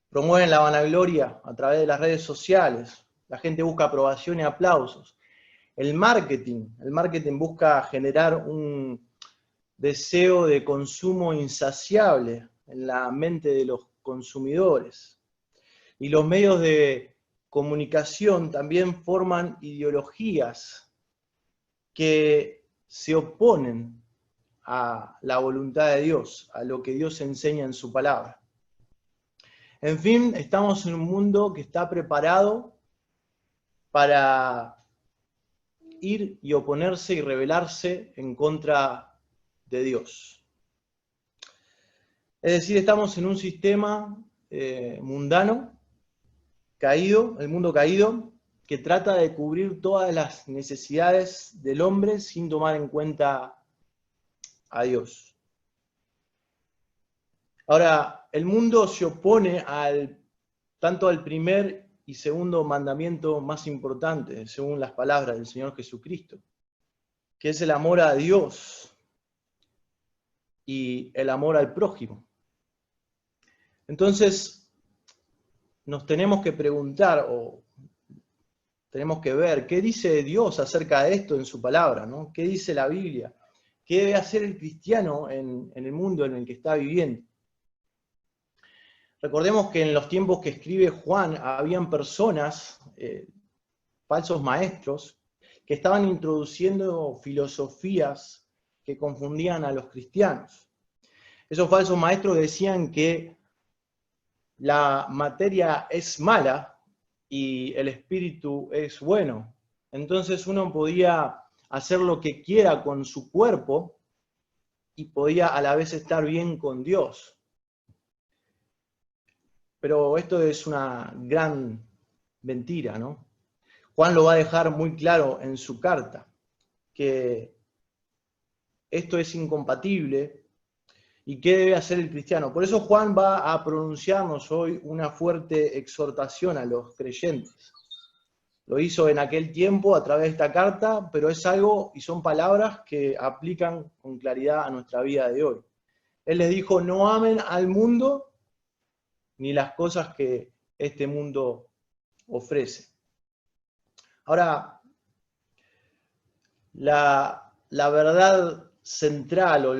Promueven la vanagloria a través de las redes sociales. La gente busca aprobación y aplausos. El marketing busca generar un deseo de consumo insaciable en la mente de los consumidores. Y los medios de comunicación también forman ideologías que se oponen a la voluntad de Dios, a lo que Dios enseña en su palabra. En fin, estamos en un mundo que está preparado para ir y oponerse y rebelarse en contra de Dios. Es decir, estamos en un sistema mundano, caído, el mundo caído, que trata de cubrir todas las necesidades del hombre sin tomar en cuenta a Dios. Ahora, el mundo se opone tanto al primer y segundo mandamiento más importante, según las palabras del Señor Jesucristo, que es el amor a Dios y el amor al prójimo. Entonces, nos tenemos que preguntar o tenemos que ver qué dice Dios acerca de esto en su palabra, ¿no? ¿Qué dice la Biblia? ¿Qué debe hacer el cristiano en el mundo en el que está viviendo? Recordemos que en los tiempos que escribe Juan habían personas, falsos maestros, que estaban introduciendo filosofías que confundían a los cristianos. Esos falsos maestros decían que la materia es mala y el espíritu es bueno. Entonces uno podía hacer lo que quiera con su cuerpo y podía a la vez estar bien con Dios. Pero esto es una gran mentira, ¿no? Juan lo va a dejar muy claro en su carta, que esto es incompatible y qué debe hacer el cristiano. Por eso Juan va a pronunciarnos hoy una fuerte exhortación a los creyentes. Lo hizo en aquel tiempo a través de esta carta, pero es algo y son palabras que aplican con claridad a nuestra vida de hoy. Él les dijo, no amen al mundo ni las cosas que este mundo ofrece. Ahora, la verdad central o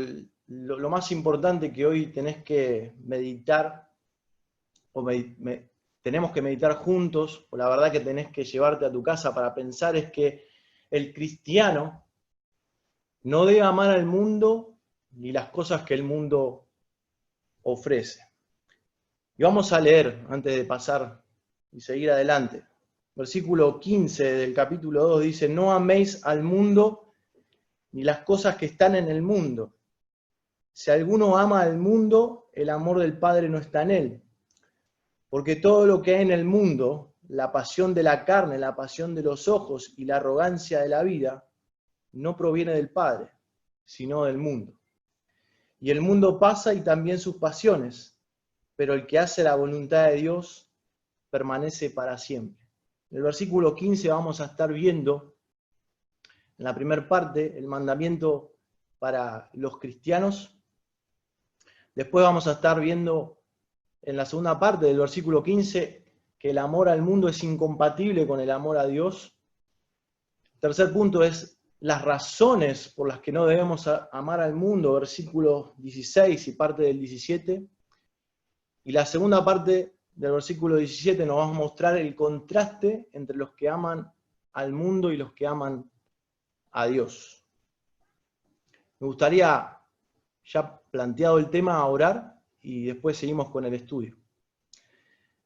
lo más importante que hoy tenés que meditar, o tenemos que meditar juntos, o la verdad que tenés que llevarte a tu casa para pensar, es que el cristiano no debe amar al mundo ni las cosas que el mundo ofrece. Y vamos a leer, antes de pasar y seguir adelante. Versículo 15 del capítulo 2 dice, no améis al mundo ni las cosas que están en el mundo. Si alguno ama al mundo, el amor del Padre no está en él. Porque todo lo que hay en el mundo, la pasión de la carne, la pasión de los ojos y la arrogancia de la vida, no proviene del Padre, sino del mundo. Y el mundo pasa y también sus pasiones, pero el que hace la voluntad de Dios permanece para siempre. En el versículo 15 vamos a estar viendo, en la primera parte, el mandamiento para los cristianos. Después vamos a estar viendo en la segunda parte del versículo 15 que el amor al mundo es incompatible con el amor a Dios. El tercer punto es las razones por las que no debemos amar al mundo, versículo 16 y parte del 17. Y la segunda parte del versículo 17 nos va a mostrar el contraste entre los que aman al mundo y los que aman a Dios. Me gustaría, ya planteado el tema, orar y después seguimos con el estudio.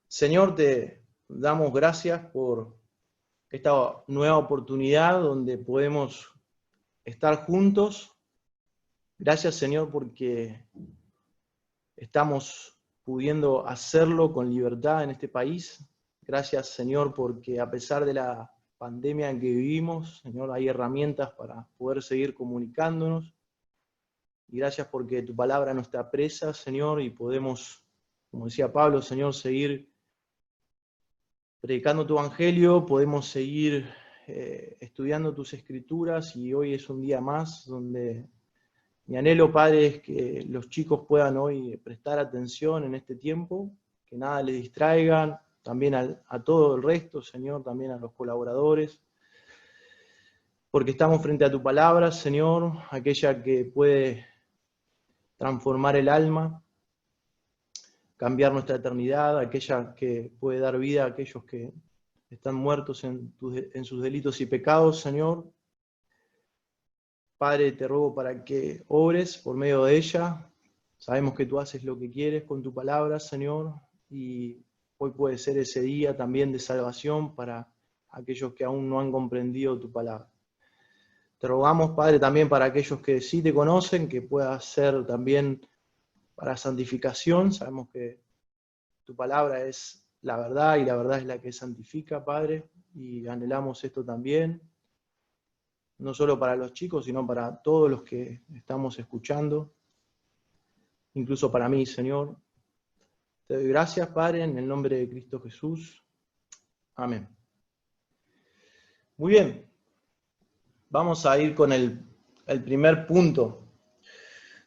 Señor, te damos gracias por esta nueva oportunidad donde podemos estar juntos. Gracias, Señor, porque estamos pudiendo hacerlo con libertad en este país. Gracias, Señor, porque a pesar de la pandemia en que vivimos, Señor, hay herramientas para poder seguir comunicándonos. Y gracias porque tu palabra no está presa, Señor, y podemos, como decía Pablo, Señor, seguir predicando tu evangelio, podemos seguir estudiando tus escrituras, y hoy es un día más donde mi anhelo, Padre, es que los chicos puedan hoy prestar atención en este tiempo, que nada le distraigan, también a todo el resto, Señor, también a los colaboradores, porque estamos frente a tu palabra, Señor, aquella que puede transformar el alma, cambiar nuestra eternidad, aquella que puede dar vida a aquellos que están muertos en sus delitos y pecados, Señor. Padre, te ruego para que obres por medio de ella. Sabemos que tú haces lo que quieres con tu palabra, Señor, y hoy puede ser ese día también de salvación para aquellos que aún no han comprendido tu palabra. Te rogamos, Padre, también para aquellos que sí te conocen, que pueda ser también para santificación. Sabemos que tu palabra es la verdad y la verdad es la que santifica, Padre, y anhelamos esto también, no solo para los chicos, sino para todos los que estamos escuchando, incluso para mí, Señor. Te doy gracias, Padre, en el nombre de Cristo Jesús. Amén. Muy bien. Vamos a ir con el primer punto.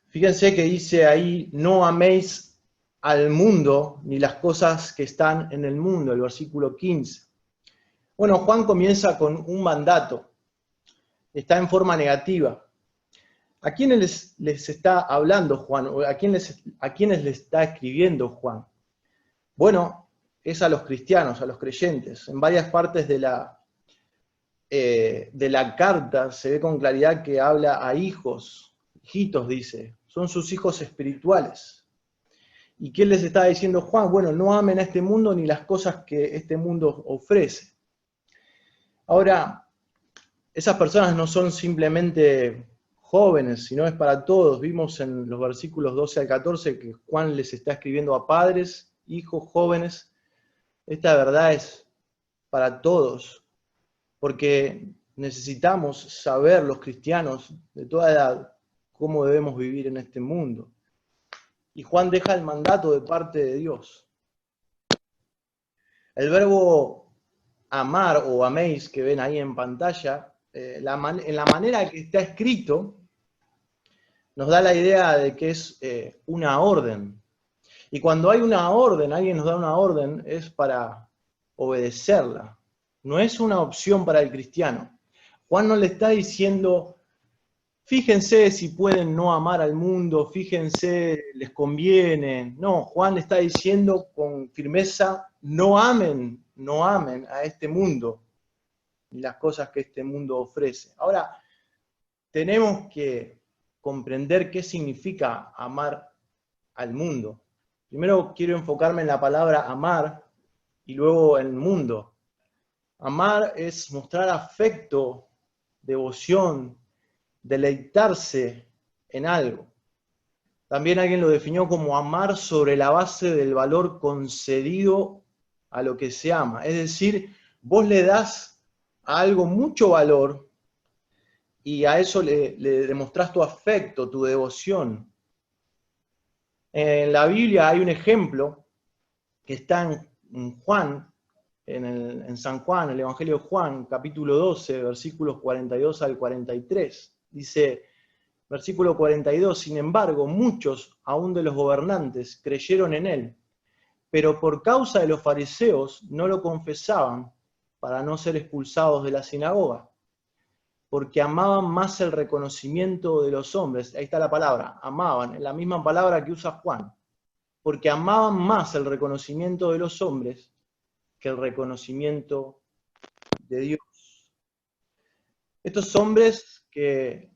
Fíjense que dice ahí, no améis al mundo ni las cosas que están en el mundo, el versículo 15. Bueno, Juan comienza con un mandato. Está en forma negativa. ¿A quiénes les está hablando Juan? ¿O a quiénes le está escribiendo Juan? Bueno, es a los cristianos, a los creyentes. En varias partes de la carta se ve con claridad que habla a hijos, hijitos dice, son sus hijos espirituales. ¿Y qué les está diciendo Juan? Bueno, no amen a este mundo ni las cosas que este mundo ofrece. Ahora, esas personas no son simplemente jóvenes, sino es para todos. Vimos en los versículos 12 al 14 que Juan les está escribiendo a padres, hijos, jóvenes. Esta verdad es para todos, porque necesitamos saber los cristianos de toda edad cómo debemos vivir en este mundo. Y Juan deja el mandato de parte de Dios. El verbo amar o améis que ven ahí en pantalla, en la manera que está escrito, nos da la idea de que es una orden. Y cuando hay una orden, alguien nos da una orden, es para obedecerla. No es una opción para el cristiano. Juan no le está diciendo, fíjense si pueden no amar al mundo, fíjense, les conviene. No, Juan le está diciendo con firmeza, no amen a este mundo y las cosas que este mundo ofrece. Ahora, tenemos que comprender qué significa amar al mundo. Primero quiero enfocarme en la palabra amar y luego en el mundo. Amar es mostrar afecto, devoción, deleitarse en algo. También alguien lo definió como amar sobre la base del valor concedido a lo que se ama. Es decir, vos le das a algo mucho valor y a eso le demostrás tu afecto, tu devoción. En la Biblia hay un ejemplo que está en Juan, en San Juan, el Evangelio de Juan, capítulo 12, versículos 42 al 43. Dice, versículo 42, sin embargo, muchos, aún de los gobernantes, creyeron en él, pero por causa de los fariseos no lo confesaban para no ser expulsados de la sinagoga, porque amaban más el reconocimiento de los hombres. Ahí está la palabra, amaban, es la misma palabra que usa Juan, porque amaban más el reconocimiento de los hombres que el reconocimiento de Dios. Estos hombres que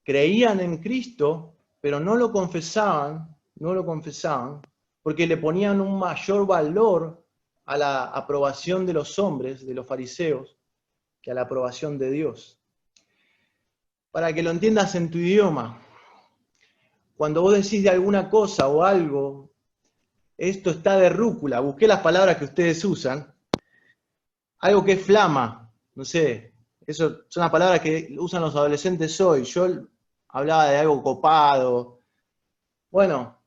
creían en Cristo, pero no lo confesaban, porque le ponían un mayor valor a la aprobación de los hombres, de los fariseos, que a la aprobación de Dios. Para que lo entiendas en tu idioma, cuando vos decís de alguna cosa o algo, esto está de rúcula, busqué las palabras que ustedes usan, algo que es flama, no sé, eso son las palabras que usan los adolescentes hoy. Yo hablaba de algo copado. Bueno,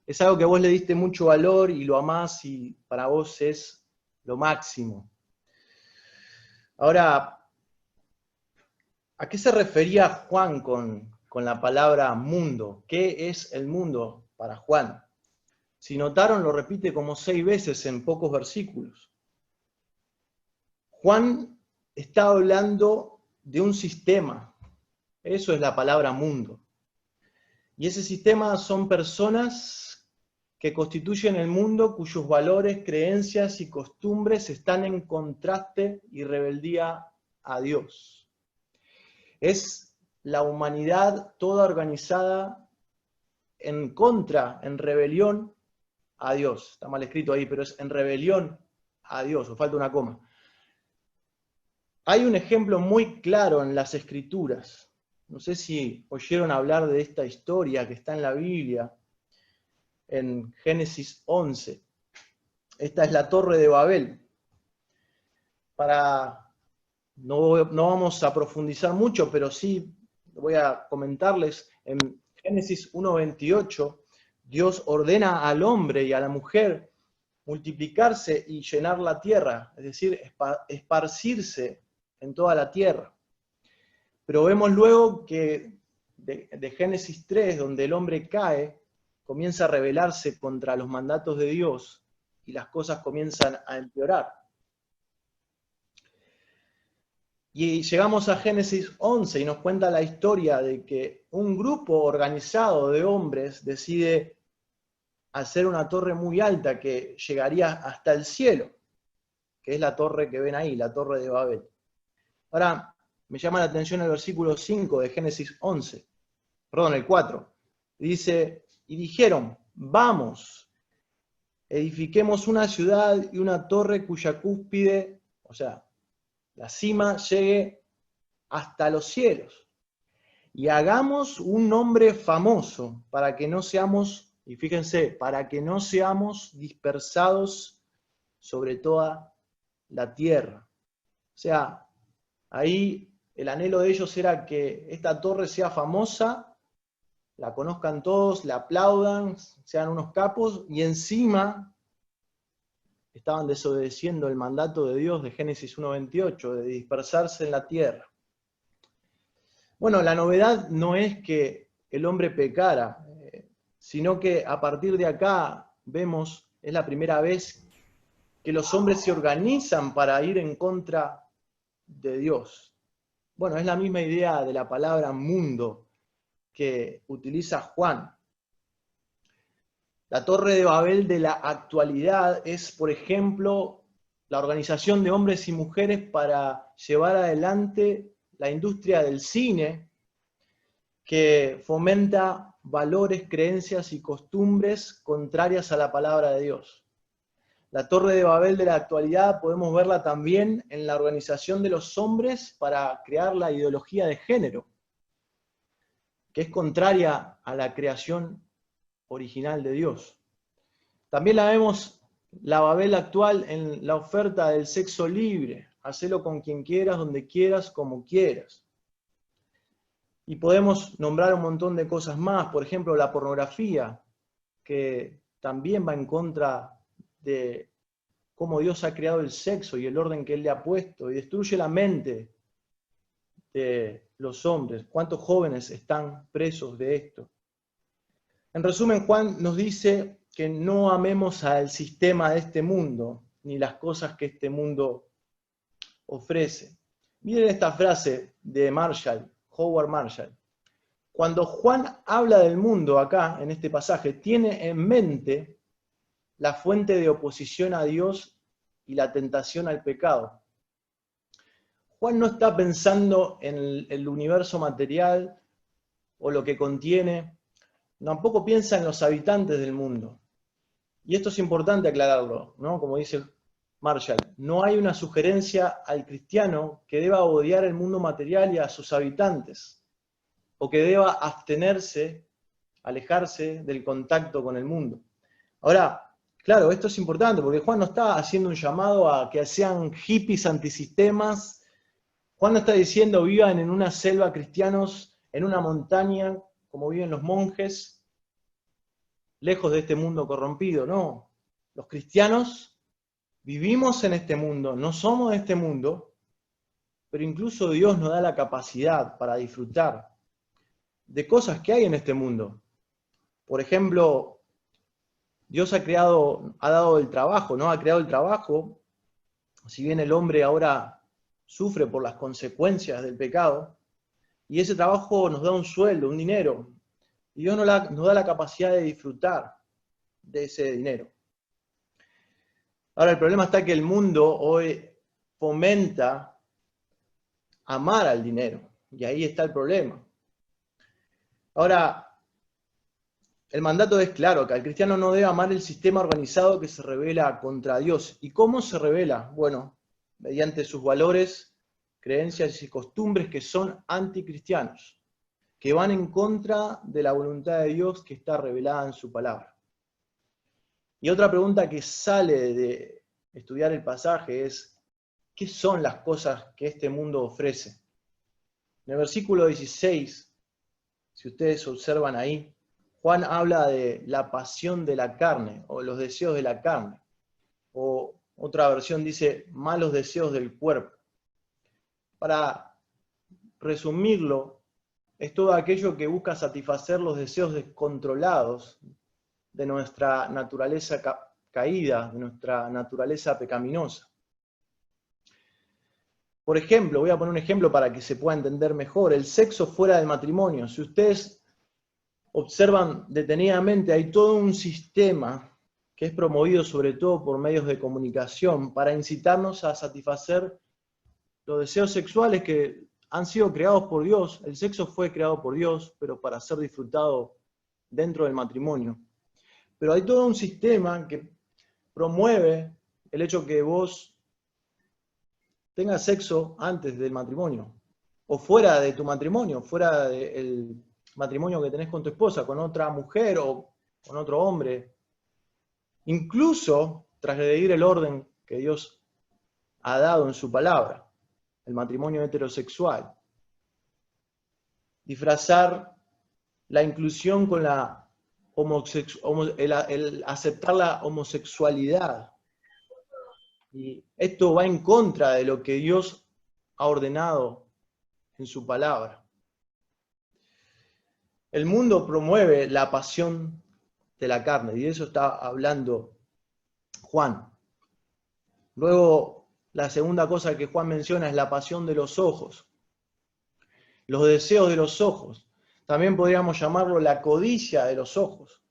es algo que vos le diste mucho valor y lo amás y para vos es lo máximo. Ahora, ¿a qué se refería Juan con la palabra mundo? ¿Qué es el mundo para Juan? Si notaron, lo repite como 6 veces en pocos versículos. Juan está hablando de un sistema. Eso es la palabra mundo. Y ese sistema son personas que constituyen el mundo cuyos valores, creencias y costumbres están en contraste y rebeldía a Dios. Es la humanidad toda organizada en contra, en rebelión a Dios. Está mal escrito ahí, pero es en rebelión a Dios, o falta una coma. Hay un ejemplo muy claro en las Escrituras. No sé si oyeron hablar de esta historia que está en la Biblia, en Génesis 11. Esta es la Torre de Babel. No vamos a profundizar mucho, pero sí voy a comentarles. En Génesis 1:28, Dios ordena al hombre y a la mujer multiplicarse y llenar la tierra, es decir, esparcirse en toda la tierra. Pero vemos luego que de Génesis 3, donde el hombre cae, comienza a rebelarse contra los mandatos de Dios y las cosas comienzan a empeorar. Y llegamos a Génesis 11 y nos cuenta la historia de que un grupo organizado de hombres decide hacer una torre muy alta que llegaría hasta el cielo, que es la torre que ven ahí, la Torre de Babel. Ahora, me llama la atención el versículo 5 de Génesis 11, perdón, el 4. Dice, y dijeron, vamos, edifiquemos una ciudad y una torre cuya cúspide, o sea, la cima llegue hasta los cielos. Y hagamos un nombre famoso para que no seamos, y fíjense, para que no seamos dispersados sobre toda la tierra. O sea, ahí el anhelo de ellos era que esta torre sea famosa, la conozcan todos, la aplaudan, sean unos capos, y encima estaban desobedeciendo el mandato de Dios de Génesis 1:28, de dispersarse en la tierra. Bueno, la novedad no es que el hombre pecara, sino que a partir de acá vemos, es la primera vez que los hombres se organizan para ir en contra de Dios. Bueno, es la misma idea de la palabra mundo que utiliza Juan. La Torre de Babel de la actualidad es, por ejemplo, la organización de hombres y mujeres para llevar adelante la industria del cine, que fomenta valores, creencias y costumbres contrarias a la palabra de Dios. La Torre de Babel de la actualidad podemos verla también en la organización de los hombres para crear la ideología de género, que es contraria a la creación original de Dios. También la vemos, la Babel actual, en la oferta del sexo libre. Hacelo con quien quieras, donde quieras, como quieras. Y podemos nombrar un montón de cosas más, por ejemplo, la pornografía, que también va en contra de cómo Dios ha creado el sexo y el orden que Él le ha puesto, y destruye la mente de los hombres. ¿Cuántos jóvenes están presos de esto? En resumen, Juan nos dice que no amemos al sistema de este mundo, ni las cosas que este mundo ofrece. Miren esta frase de Howard Marshall. Cuando Juan habla del mundo acá, en este pasaje, tiene en mente la fuente de oposición a Dios y la tentación al pecado. Juan no está pensando en el universo material o lo que contiene, tampoco piensa en los habitantes del mundo. Y esto es importante aclararlo, ¿no? Como dice Marshall, no hay una sugerencia al cristiano que deba odiar el mundo material y a sus habitantes, o que deba abstenerse, alejarse del contacto con el mundo. Ahora, claro, esto es importante porque Juan no está haciendo un llamado a que sean hippies antisistemas. Juan no está diciendo vivan en una selva cristianos, en una montaña, como viven los monjes, lejos de este mundo corrompido. No, los cristianos vivimos en este mundo, no somos de este mundo, pero incluso Dios nos da la capacidad para disfrutar de cosas que hay en este mundo. Por ejemplo, Dios ha dado el trabajo, ¿no? Ha creado el trabajo. Si bien el hombre ahora sufre por las consecuencias del pecado, y ese trabajo nos da un sueldo, un dinero, y Dios nos da la capacidad de disfrutar de ese dinero. Ahora, el problema está que el mundo hoy fomenta amar al dinero, y ahí está el problema. Ahora, el mandato es claro, que el cristiano no debe amar el sistema organizado que se rebela contra Dios. ¿Y cómo se rebela? Bueno, mediante sus valores, creencias y costumbres que son anticristianos, que van en contra de la voluntad de Dios que está revelada en su palabra. Y otra pregunta que sale de estudiar el pasaje es, ¿qué son las cosas que este mundo ofrece? En el versículo 16, si ustedes observan ahí, Juan habla de la pasión de la carne, o los deseos de la carne. O otra versión dice, malos deseos del cuerpo. Para resumirlo, es todo aquello que busca satisfacer los deseos descontrolados de nuestra naturaleza caída, de nuestra naturaleza pecaminosa. Por ejemplo, voy a poner un ejemplo para que se pueda entender mejor, el sexo fuera del matrimonio. Si ustedes observan detenidamente, hay todo un sistema que es promovido sobre todo por medios de comunicación para incitarnos a satisfacer los deseos sexuales que han sido creados por Dios. El sexo fue creado por Dios, pero para ser disfrutado dentro del matrimonio. Pero hay todo un sistema que promueve el hecho que vos tengas sexo antes del matrimonio, o fuera de tu matrimonio, fuera del matrimonio que tenés con tu esposa, con otra mujer o con otro hombre, incluso transgredir el orden que Dios ha dado en su palabra, el matrimonio heterosexual, disfrazar la inclusión con la el aceptar la homosexualidad. Y esto va en contra de lo que Dios ha ordenado en su palabra. El mundo promueve la pasión de la carne, y de eso está hablando Juan. Luego, la segunda cosa que Juan menciona es la pasión de los ojos, los deseos de los ojos. También podríamos llamarlo la codicia de los ojos.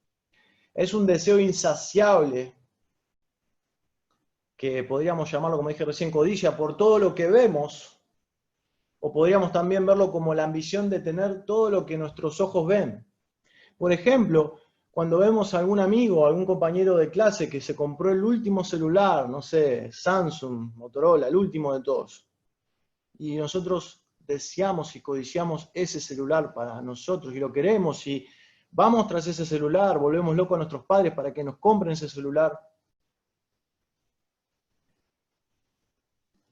Es un deseo insaciable, que podríamos llamarlo, como dije recién, codicia, por todo lo que vemos, o podríamos también verlo como la ambición de tener todo lo que nuestros ojos ven. Por ejemplo, cuando vemos a algún amigo o algún compañero de clase que se compró el último celular, no sé, Samsung, Motorola, el último de todos, y nosotros deseamos y codiciamos ese celular para nosotros y lo queremos y vamos tras ese celular, volvemos locos a nuestros padres para que nos compren ese celular.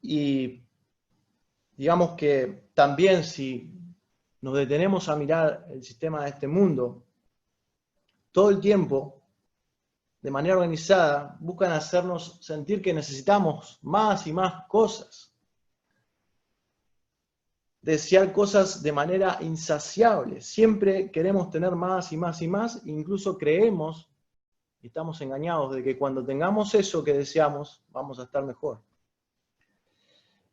Y digamos que también si nos detenemos a mirar el sistema de este mundo, todo el tiempo, de manera organizada, buscan hacernos sentir que necesitamos más y más cosas. Desear cosas de manera insaciable. Siempre queremos tener más y más y más, incluso creemos, y estamos engañados, de que cuando tengamos eso que deseamos, vamos a estar mejor.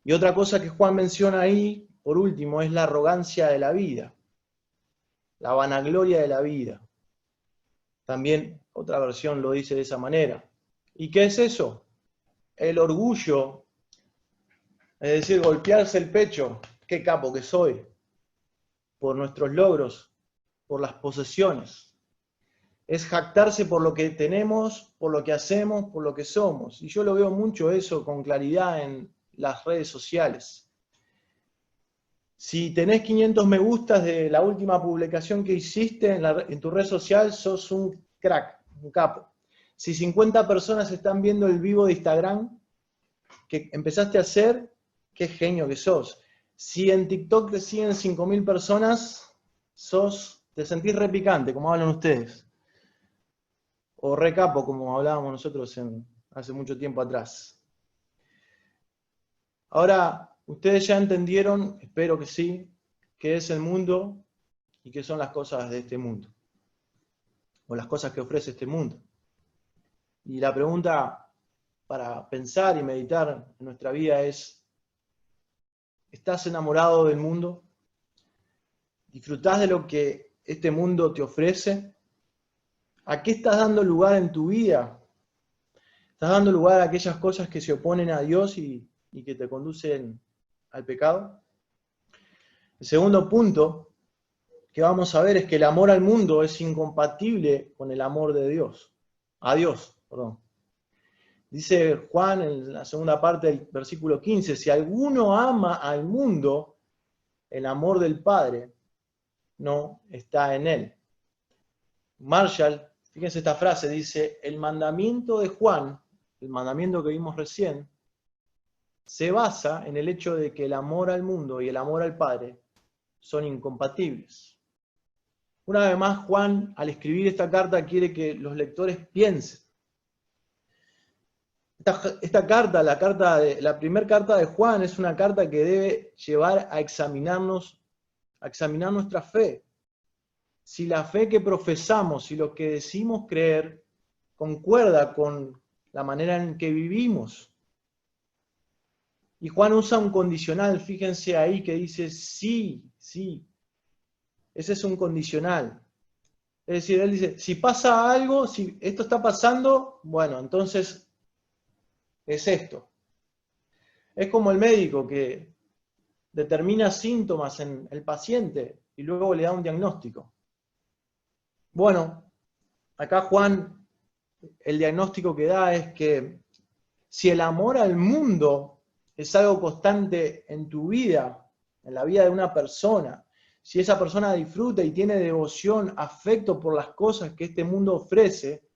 Y otra cosa que Juan menciona ahí, por último, es la arrogancia de la vida, la vanagloria de la vida. También otra versión lo dice de esa manera. ¿Y qué es eso? El orgullo, es decir, golpearse el pecho, qué capo que soy, por nuestros logros, por las posesiones. Es jactarse por lo que tenemos, por lo que hacemos, por lo que somos. Y yo lo veo mucho eso con claridad en las redes sociales. Si tenés 500 me gustas de la última publicación que hiciste en tu red social, sos un crack, un capo. Si 50 personas están viendo el vivo de Instagram que empezaste a hacer, qué genio que sos. Si en TikTok te siguen 5.000 personas, te sentís repicante, como hablan ustedes. O re capo, como hablábamos nosotros hace mucho tiempo atrás. Ahora, ustedes ya entendieron, espero que sí, qué es el mundo y qué son las cosas de este mundo, o las cosas que ofrece este mundo. Y la pregunta para pensar y meditar en nuestra vida es, ¿estás enamorado del mundo? ¿Disfrutás de lo que este mundo te ofrece? ¿A qué estás dando lugar en tu vida? ¿Estás dando lugar a aquellas cosas que se oponen a Dios y que te conducen al pecado? El segundo punto que vamos a ver es que el amor al mundo es incompatible con el amor de Dios. A Dios, perdón. Dice Juan en la segunda parte del versículo 15, si alguno ama al mundo, el amor del Padre no está en él. Marshall, fíjense esta frase, dice, el mandamiento de Juan, el mandamiento que vimos recién, se basa en el hecho de que el amor al mundo y el amor al Padre son incompatibles. Una vez más, Juan, al escribir esta carta, quiere que los lectores piensen. Esta carta, la primera carta de Juan, es una carta que debe llevar a examinar nuestra fe. Si la fe que profesamos, si lo que decimos creer, concuerda con la manera en que vivimos. Y Juan usa un condicional, fíjense ahí, que dice sí, sí. Ese es un condicional. Es decir, él dice, si pasa algo, si esto está pasando, bueno, entonces es esto. Es como el médico que determina síntomas en el paciente y luego le da un diagnóstico. Bueno, acá Juan, el diagnóstico que da es que si el amor al mundo es algo constante en tu vida, en la vida de una persona, si esa persona disfruta y tiene devoción, afecto por las cosas que este mundo ofrece,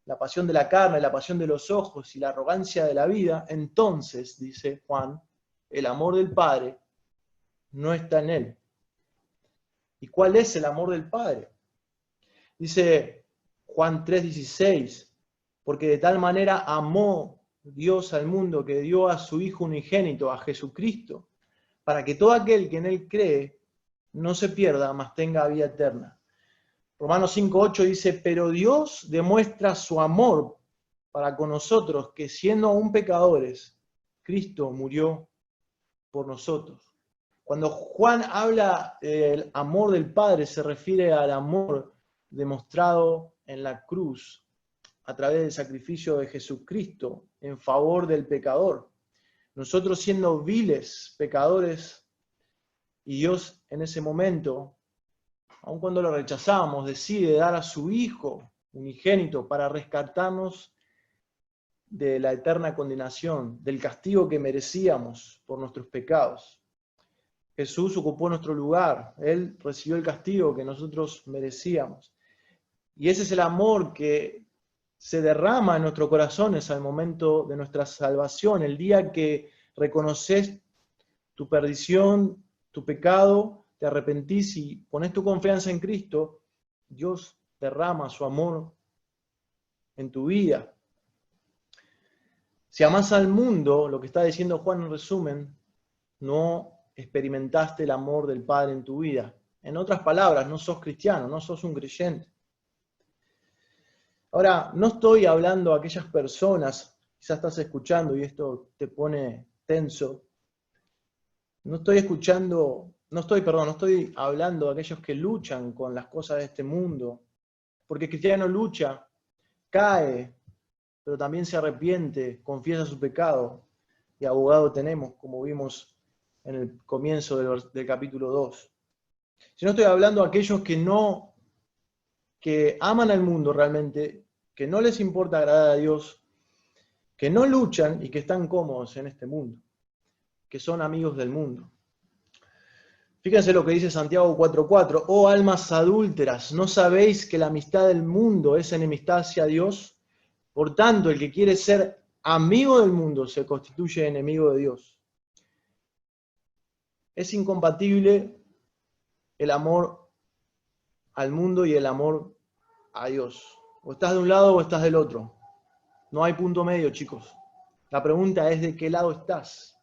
la pasión de la carne, la pasión de los ojos y la arrogancia de la vida, entonces, dice Juan, el amor del Padre no está en él. ¿Y cuál es el amor del Padre? Dice Juan 3:16, porque de tal manera amó Dios al mundo que dio a su Hijo unigénito, a Jesucristo, para que todo aquel que en él cree no se pierda, mas tenga vida eterna. Romanos 5:8 dice, pero Dios demuestra su amor para con nosotros, que siendo aún pecadores, Cristo murió por nosotros. Cuando Juan habla del amor del Padre, se refiere al amor demostrado en la cruz a través del sacrificio de Jesucristo en favor del pecador. Nosotros siendo viles pecadores, y Dios en ese momento, aun cuando lo rechazamos, decide dar a su Hijo unigénito para rescatarnos de la eterna condenación, del castigo que merecíamos por nuestros pecados. Jesús ocupó nuestro lugar, Él recibió el castigo que nosotros merecíamos. Y ese es el amor que se derrama en nuestros corazones al momento de nuestra salvación, el día que reconoces tu perdición, tu pecado, te arrepentís y pones tu confianza en Cristo, Dios derrama su amor en tu vida. Si amás al mundo, lo que está diciendo Juan en resumen, no experimentaste el amor del Padre en tu vida. En otras palabras, no sos cristiano, no sos un creyente. Ahora, no estoy hablando a aquellas personas, quizás estás escuchando y esto te pone tenso. No estoy hablando de aquellos que luchan con las cosas de este mundo, porque el cristiano lucha, cae, pero también se arrepiente, confiesa su pecado, y abogado tenemos, como vimos en el comienzo del capítulo 2. Si no estoy hablando de aquellos que aman al mundo realmente, que no les importa agradar a Dios, que no luchan y que están cómodos en este mundo, que son amigos del mundo. Fíjense lo que dice Santiago 4:4, oh almas adúlteras, ¿no sabéis que la amistad del mundo es enemistad hacia Dios? Por tanto, el que quiere ser amigo del mundo se constituye enemigo de Dios. Es incompatible el amor al mundo y el amor a Dios. O estás de un lado o estás del otro. No hay punto medio, chicos. La pregunta es ¿de qué lado estás?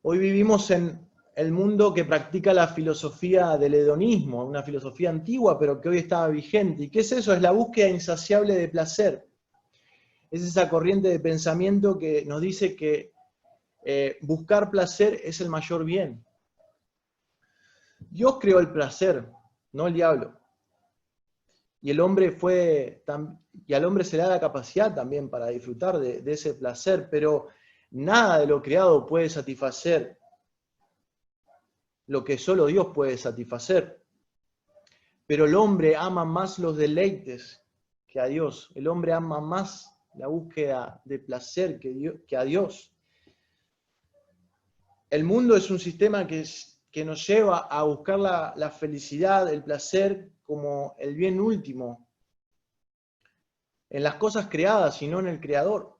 Hoy vivimos en el mundo que practica la filosofía del hedonismo, una filosofía antigua pero que hoy está vigente. ¿Y qué es eso? Es la búsqueda insaciable de placer. Es esa corriente de pensamiento que nos dice que buscar placer es el mayor bien. Dios creó el placer, no el diablo. Y al hombre se le da la capacidad también para disfrutar de ese placer, pero nada de lo creado puede satisfacer lo que solo Dios puede satisfacer. Pero el hombre ama más los deleites que a Dios. El hombre ama más la búsqueda de placer que a Dios. El mundo es un sistema que nos lleva a buscar la felicidad, el placer como el bien último en las cosas creadas y no en el Creador.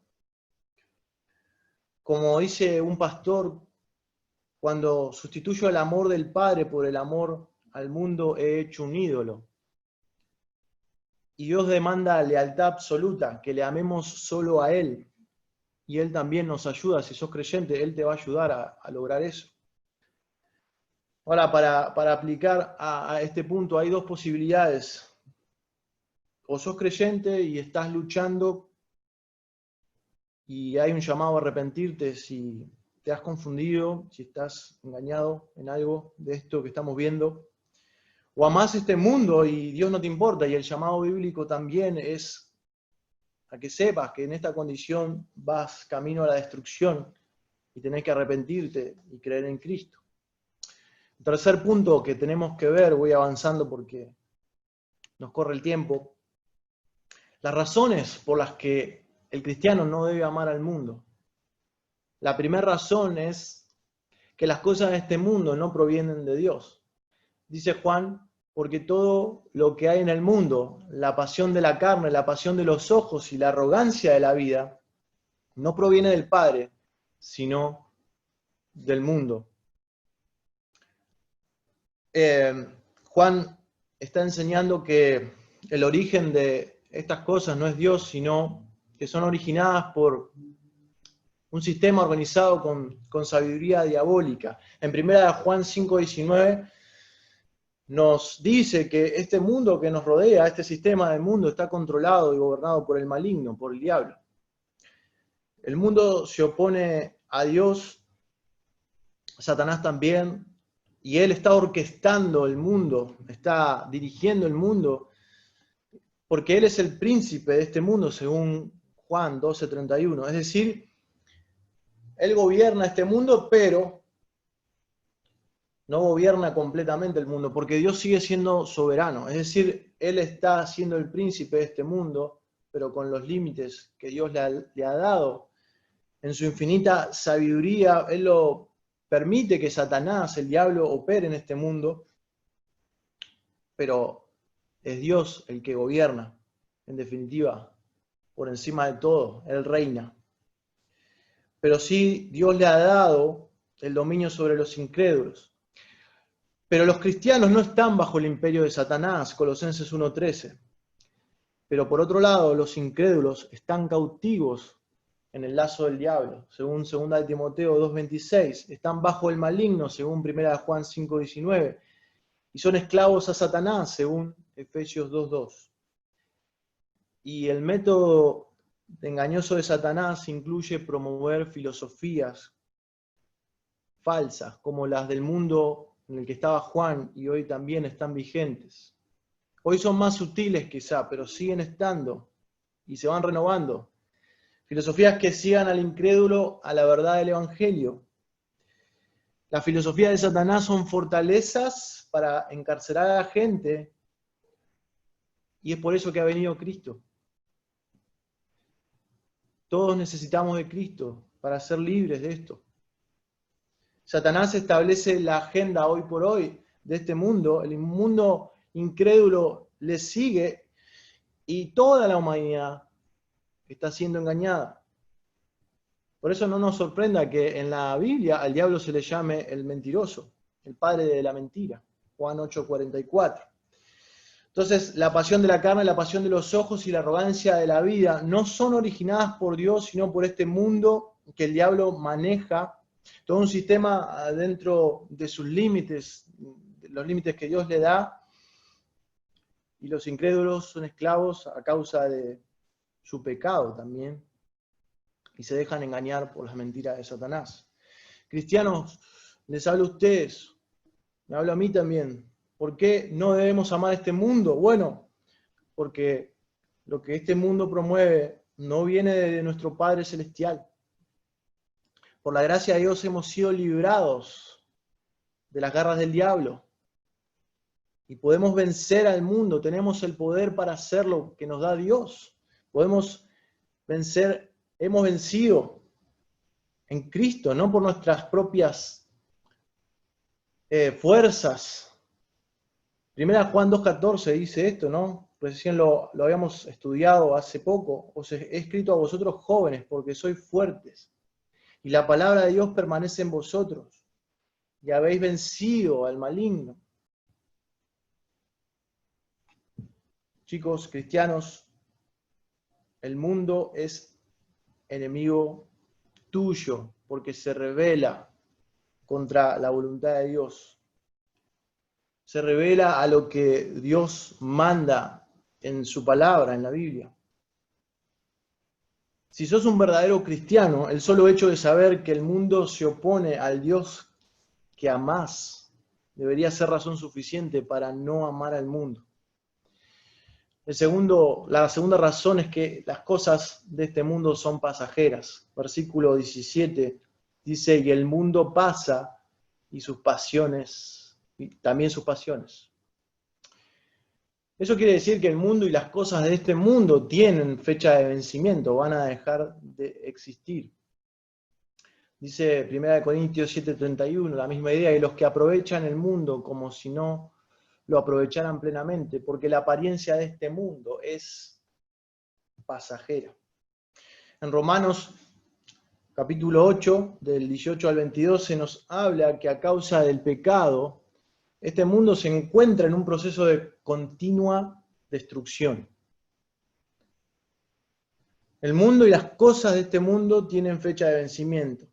Como dice un pastor, cuando sustituyo el amor del Padre por el amor al mundo, he hecho un ídolo. Y Dios demanda lealtad absoluta, que le amemos solo a Él. Y Él también nos ayuda, si sos creyente, Él te va a ayudar a lograr eso. Ahora, para aplicar a este punto, hay dos posibilidades. O sos creyente y estás luchando y hay un llamado a arrepentirte si te has confundido, si estás engañado en algo de esto que estamos viendo. O amás este mundo y Dios no te importa, y el llamado bíblico también es a que sepas que en esta condición vas camino a la destrucción y tenés que arrepentirte y creer en Cristo. El tercer punto que tenemos que ver, voy avanzando porque nos corre el tiempo, las razones por las que el cristiano no debe amar al mundo. La primera razón es que las cosas de este mundo no provienen de Dios. Dice Juan, porque todo lo que hay en el mundo, la pasión de la carne, la pasión de los ojos y la arrogancia de la vida, no proviene del Padre, sino del mundo. Juan está enseñando que el origen de estas cosas no es Dios, sino que son originadas por un sistema organizado con sabiduría diabólica. En 1 Juan 5:19 nos dice que este mundo que nos rodea, este sistema del mundo, está controlado y gobernado por el maligno, por el diablo. El mundo se opone a Dios, Satanás también, y él está orquestando el mundo, está dirigiendo el mundo, porque él es el príncipe de este mundo, según Juan 12:31. Es decir, él gobierna este mundo, pero no gobierna completamente el mundo, porque Dios sigue siendo soberano. Es decir, Él está siendo el príncipe de este mundo, pero con los límites que Dios le ha dado. En su infinita sabiduría, Él lo permite que Satanás, el diablo, opere en este mundo, pero es Dios el que gobierna, en definitiva, por encima de todo, Él reina. Pero sí, Dios le ha dado el dominio sobre los incrédulos. Pero los cristianos no están bajo el imperio de Satanás, Colosenses 1:13. Pero por otro lado, los incrédulos están cautivos en el lazo del diablo, según 2 Timoteo 2:26. Están bajo el maligno, según 1 Juan 5:19. Y son esclavos a Satanás, según Efesios 2:2. Y el método engañoso de Satanás incluye promover filosofías falsas, como las del mundo en el que estaba Juan y hoy también están vigentes. Hoy son más sutiles quizá, pero siguen estando y se van renovando. Filosofías que sigan al incrédulo a la verdad del Evangelio. Las filosofías de Satanás son fortalezas para encarcelar a la gente y es por eso que ha venido Cristo. Todos necesitamos de Cristo para ser libres de esto. Satanás establece la agenda hoy por hoy de este mundo, el mundo incrédulo le sigue y toda la humanidad está siendo engañada. Por eso no nos sorprenda que en la Biblia al diablo se le llame el mentiroso, el padre de la mentira, Juan 8:44. Entonces, la pasión de la carne, la pasión de los ojos y la arrogancia de la vida no son originadas por Dios, sino por este mundo que el diablo maneja, todo un sistema dentro de sus límites, los límites que Dios le da, y los incrédulos son esclavos a causa de su pecado también, y se dejan engañar por las mentiras de Satanás. Cristianos, les hablo a ustedes, me hablo a mí también. ¿Por qué no debemos amar este mundo? Bueno, porque lo que este mundo promueve no viene de nuestro Padre Celestial. Por la gracia de Dios hemos sido librados de las garras del diablo y podemos vencer al mundo. Tenemos el poder para hacerlo que nos da Dios. Podemos vencer, hemos vencido en Cristo, no por nuestras propias fuerzas. Primera Juan 2:14 dice esto, ¿no? Recién lo habíamos estudiado hace poco. Os he escrito a vosotros jóvenes porque sois fuertes y la palabra de Dios permanece en vosotros y habéis vencido al maligno. Chicos, cristianos, el mundo es enemigo tuyo porque se rebela contra la voluntad de Dios. Se revela a lo que Dios manda en su palabra, en la Biblia. Si sos un verdadero cristiano, el solo hecho de saber que el mundo se opone al Dios que amás debería ser razón suficiente para no amar al mundo. La segunda razón es que las cosas de este mundo son pasajeras. Versículo 17 dice, y el mundo pasa y sus pasiones, y también sus pasiones. Eso quiere decir que el mundo y las cosas de este mundo tienen fecha de vencimiento, van a dejar de existir. Dice 1 Corintios 7:31, la misma idea, y los que aprovechan el mundo como si no lo aprovecharan plenamente, porque la apariencia de este mundo es pasajera. En Romanos capítulo 8, del 18 al 22, se nos habla que a causa del pecado, este mundo se encuentra en un proceso de continua destrucción. El mundo y las cosas de este mundo tienen fecha de vencimiento.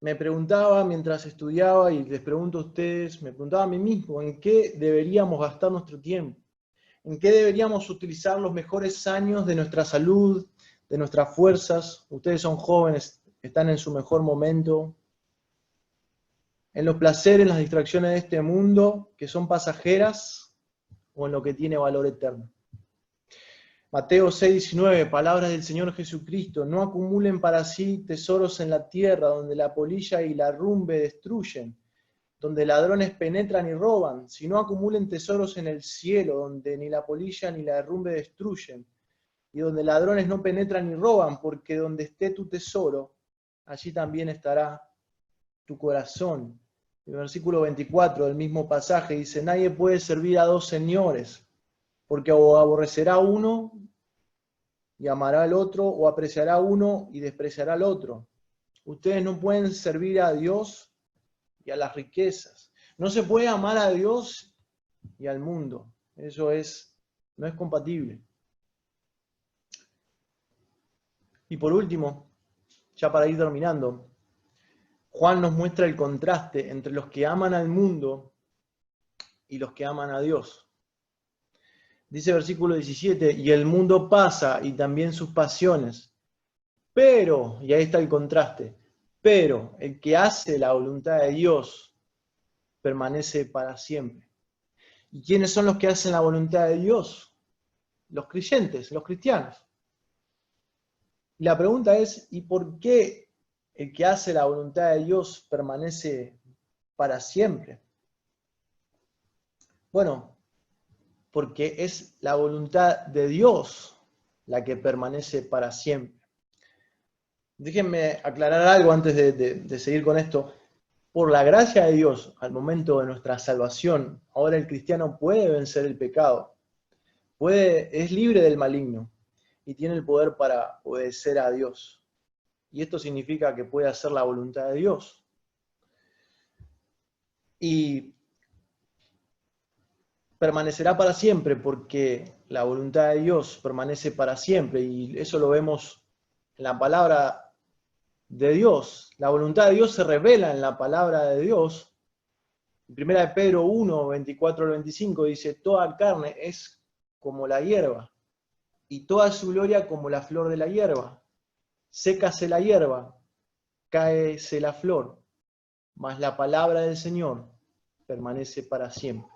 Me preguntaba mientras estudiaba, y les pregunto a ustedes, me preguntaba a mí mismo, ¿en qué deberíamos gastar nuestro tiempo? ¿En qué deberíamos utilizar los mejores años de nuestra salud, de nuestras fuerzas? Ustedes son jóvenes, están en su mejor momento. ¿En los placeres, en las distracciones de este mundo, que son pasajeras, o en lo que tiene valor eterno? Mateo 6:19, palabras del Señor Jesucristo, no acumulen para sí tesoros en la tierra, donde la polilla y la rumbe destruyen, donde ladrones penetran y roban, sino acumulen tesoros en el cielo, donde ni la polilla ni la rumbe destruyen, y donde ladrones no penetran ni roban, porque donde esté tu tesoro, allí también estará tu corazón. El versículo 24 del mismo pasaje dice, nadie puede servir a dos señores, porque o aborrecerá a uno y amará al otro, o apreciará a uno y despreciará al otro. Ustedes no pueden servir a Dios y a las riquezas. No se puede amar a Dios y al mundo. Eso no es compatible. Y por último, ya para ir terminando, Juan nos muestra el contraste entre los que aman al mundo y los que aman a Dios. Dice versículo 17, y el mundo pasa y también sus pasiones, pero, y ahí está el contraste, pero el que hace la voluntad de Dios permanece para siempre. ¿Y quiénes son los que hacen la voluntad de Dios? Los creyentes, los cristianos. Y la pregunta es, ¿y por qué el que hace la voluntad de Dios permanece para siempre? Bueno, porque es la voluntad de Dios la que permanece para siempre. Déjenme aclarar algo antes de seguir con esto. Por la gracia de Dios, al momento de nuestra salvación, ahora el cristiano puede vencer el pecado, es libre del maligno y tiene el poder para obedecer a Dios. Y esto significa que puede hacer la voluntad de Dios. Y permanecerá para siempre porque la voluntad de Dios permanece para siempre, y eso lo vemos en la palabra de Dios. La voluntad de Dios se revela en la palabra de Dios. En 1 Pedro 1, 24 al 25 dice, toda carne es como la hierba, y toda su gloria como la flor de la hierba. Sécase la hierba, cáese la flor, mas la palabra del Señor permanece para siempre.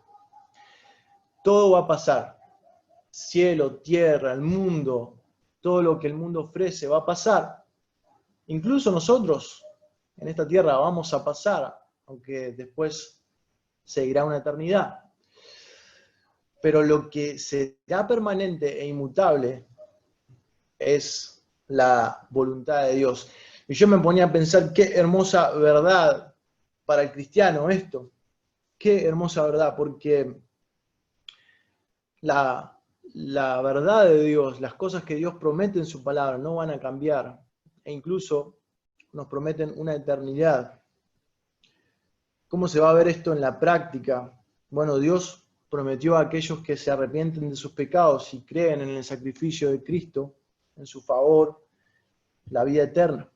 Todo va a pasar. Cielo, tierra, el mundo, todo lo que el mundo ofrece va a pasar. Incluso nosotros en esta tierra vamos a pasar, aunque después seguirá una eternidad. Pero lo que será permanente e inmutable es la voluntad de Dios. Y yo me ponía a pensar qué hermosa verdad para el cristiano esto. Qué hermosa verdad, porque la verdad de Dios, las cosas que Dios promete en su palabra no van a cambiar. E incluso nos prometen una eternidad. ¿Cómo se va a ver esto en la práctica? Bueno, Dios prometió a aquellos que se arrepienten de sus pecados y creen en el sacrificio de Cristo, en su favor, la vida eterna.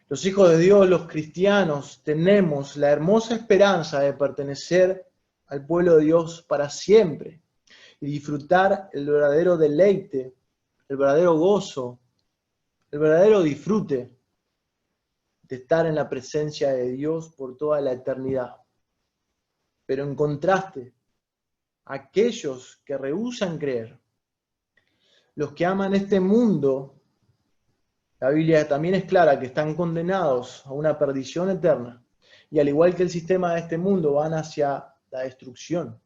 Los hijos de Dios, los cristianos, tenemos la hermosa esperanza de pertenecer al pueblo de Dios para siempre y disfrutar el verdadero deleite, el verdadero gozo, el verdadero disfrute de estar en la presencia de Dios por toda la eternidad. Pero en contraste, aquellos que rehúsan creer, los que aman este mundo, la Biblia también es clara que están condenados a una perdición eterna. Y al igual que el sistema de este mundo, van hacia la destrucción.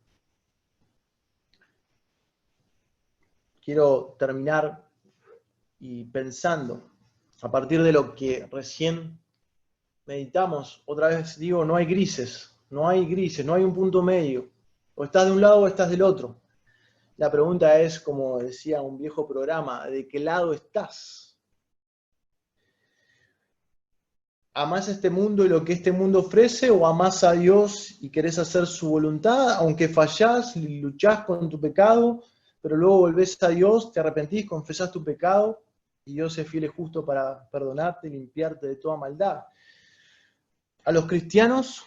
Quiero terminar y pensando, a partir de lo que recién meditamos, otra vez digo, no hay grises, no hay un punto medio. O estás de un lado o estás del otro. La pregunta es, como decía un viejo programa, ¿de qué lado estás? ¿Amás este mundo y lo que este mundo ofrece, o amás a Dios y querés hacer su voluntad, aunque fallás y luchás con tu pecado, pero luego volvés a Dios, te arrepentís, confesás tu pecado, y Dios es fiel y justo para perdonarte y limpiarte de toda maldad? A los cristianos,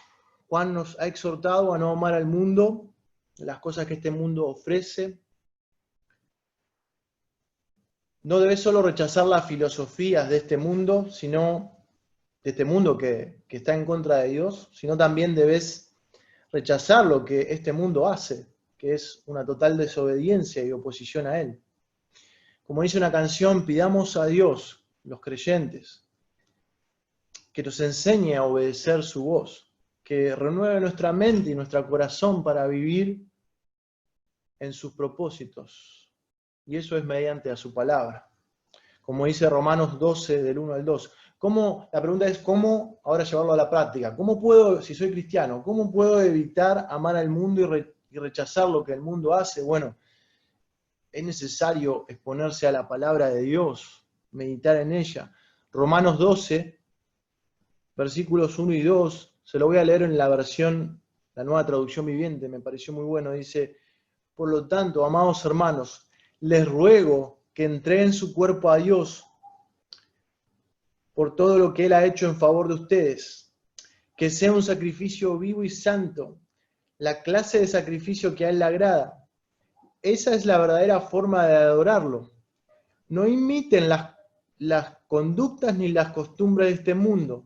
Juan nos ha exhortado a no amar al mundo, las cosas que este mundo ofrece. No debes solo rechazar las filosofías de este mundo, sino de este mundo que está en contra de Dios, sino también debes rechazar lo que este mundo hace, que es una total desobediencia y oposición a Él. Como dice una canción, pidamos a Dios, los creyentes, que nos enseñe a obedecer su voz, que renueve nuestra mente y nuestro corazón para vivir en sus propósitos. Y eso es mediante a su palabra. Como dice Romanos 12, del 1 al 2. La pregunta es, ¿cómo ahora llevarlo a la práctica? ¿Cómo puedo, si soy cristiano, cómo puedo evitar amar al mundo y rechazar lo que el mundo hace? Bueno, es necesario exponerse a la palabra de Dios, meditar en ella. Romanos 12, versículos 1 y 2, se lo voy a leer en la versión, la Nueva Traducción Viviente, me pareció muy bueno. Dice, por lo tanto, amados hermanos, les ruego que entreguen su cuerpo a Dios por todo lo que Él ha hecho en favor de ustedes, que sea un sacrificio vivo y santo, la clase de sacrificio que a Él le agrada. Esa es la verdadera forma de adorarlo. No imiten las conductas ni las costumbres de este mundo,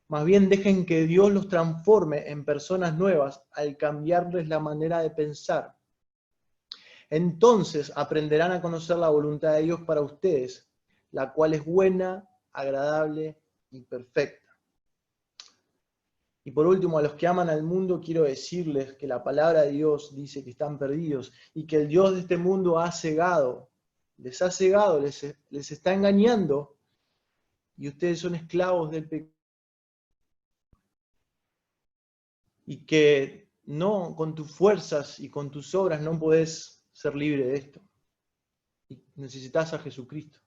más bien dejen que Dios los transforme en personas nuevas al cambiarles la manera de pensar. Entonces aprenderán a conocer la voluntad de Dios para ustedes, la cual es buena, agradable y perfecta. Y por último, a los que aman al mundo, quiero decirles que la palabra de Dios dice que están perdidos y que el Dios de este mundo les ha cegado, les está engañando, y ustedes son esclavos del pecado. Y que no, con tus fuerzas y con tus obras no podés ser libre de esto. Y necesitas a Jesucristo.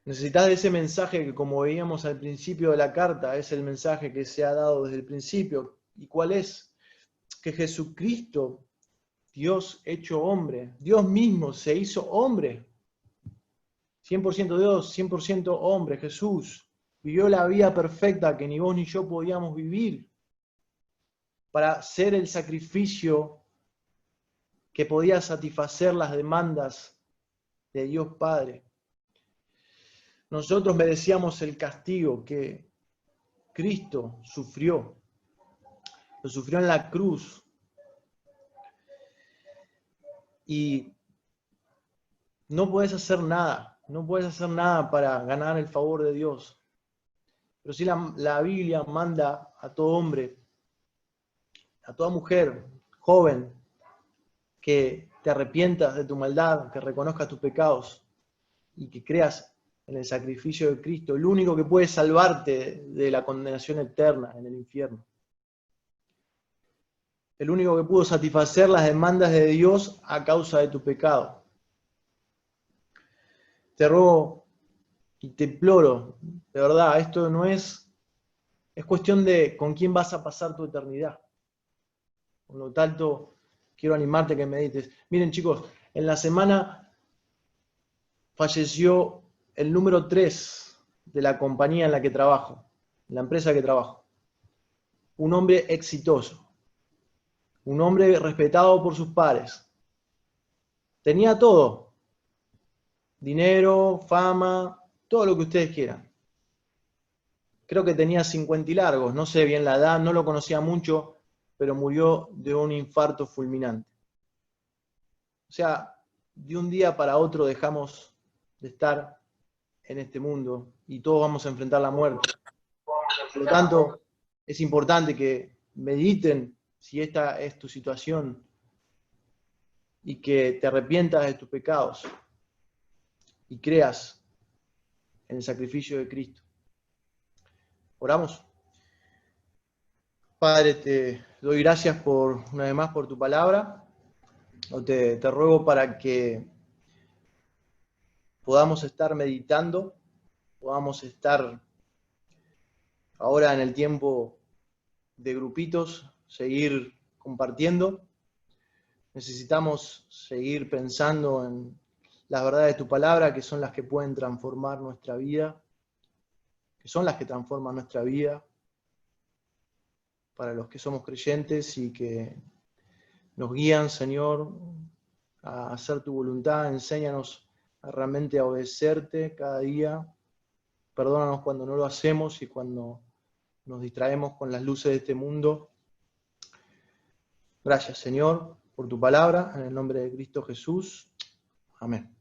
Necesitas de ese mensaje que, como veíamos al principio de la carta, es el mensaje que se ha dado desde el principio. ¿Y cuál es? Que Jesucristo, Dios hecho hombre, Dios mismo se hizo hombre. 100% Dios, 100% hombre, Jesús. Vivió la vida perfecta que ni vos ni yo podíamos vivir, para ser el sacrificio que podía satisfacer las demandas de Dios Padre. Nosotros merecíamos el castigo que Cristo sufrió. Lo sufrió en la cruz. Y no puedes hacer nada. No puedes hacer nada para ganar el favor de Dios. Pero sí la Biblia manda a todo hombre, a toda mujer, joven, que te arrepientas de tu maldad, que reconozcas tus pecados y que creas en el sacrificio de Cristo, el único que puede salvarte de la condenación eterna en el infierno. El único que pudo satisfacer las demandas de Dios a causa de tu pecado. Te ruego y te imploro, de verdad, esto no es cuestión de con quién vas a pasar tu eternidad. Por lo tanto, quiero animarte a que medites. Miren, chicos, en la semana falleció el número 3 de la compañía en la que trabajo, en la empresa que trabajo. Un hombre exitoso, un hombre respetado por sus pares. Tenía todo, dinero, fama, todo lo que ustedes quieran. Creo que tenía 50 y largos, no sé bien la edad, no lo conocía mucho, pero murió de un infarto fulminante. O sea, de un día para otro dejamos de estar en este mundo y todos vamos a enfrentar la muerte. Por lo tanto, es importante que mediten si esta es tu situación y que te arrepientas de tus pecados y creas en el sacrificio de Cristo. Oramos. Padre, te doy gracias una vez más por tu palabra. Te ruego para que podamos estar meditando, podamos estar ahora en el tiempo de grupitos, seguir compartiendo. Necesitamos seguir pensando en las verdades de tu palabra, que son las que pueden transformar nuestra vida, que son las que transforman nuestra vida para los que somos creyentes y que nos guían, Señor, a hacer tu voluntad. Enséñanos a realmente obedecerte cada día. Perdónanos cuando no lo hacemos y cuando nos distraemos con las luces de este mundo. Gracias, Señor, por tu palabra, en el nombre de Cristo Jesús. Amén.